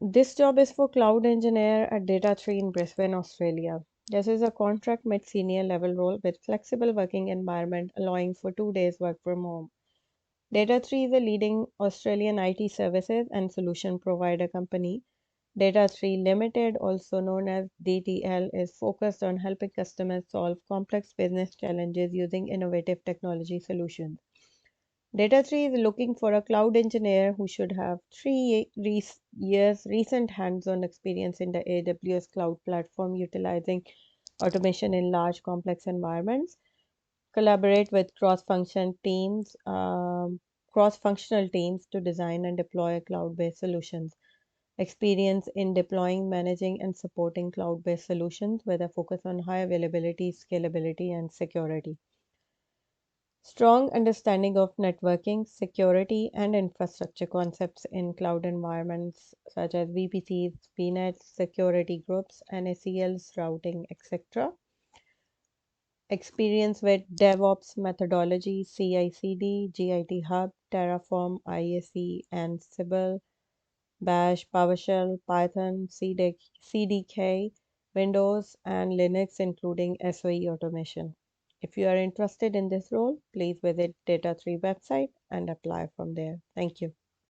This job is for cloud engineer at Data3 in Brisbane, Australia. This is a contract mid senior level role with flexible working environment allowing for 2 days work from home. Data3 is a leading Australian IT services and solution provider company. Data3 Limited, also known as DTL, is focused on helping customers solve complex business challenges using innovative technology solutions. Data3 is looking for a cloud engineer who should have 3 years recent hands-on experience in the AWS cloud platform utilizing automation in large complex environments, collaborate with cross-functional teams to design and deploy cloud-based solutions. Experience in deploying, managing, and supporting cloud-based solutions with a focus on high availability, scalability, and security. Strong understanding of networking, security, and infrastructure concepts in cloud environments such as VPCs, VNets, security groups, NACLs, routing, etc. Experience with DevOps methodology, CI/CD, Git Hub, Terraform, IAC, Ansible, Bash, PowerShell, Python, CDK, Windows, and Linux, including SOE automation. If you are interested in this role, please visit Data3 website and apply from there. Thank you.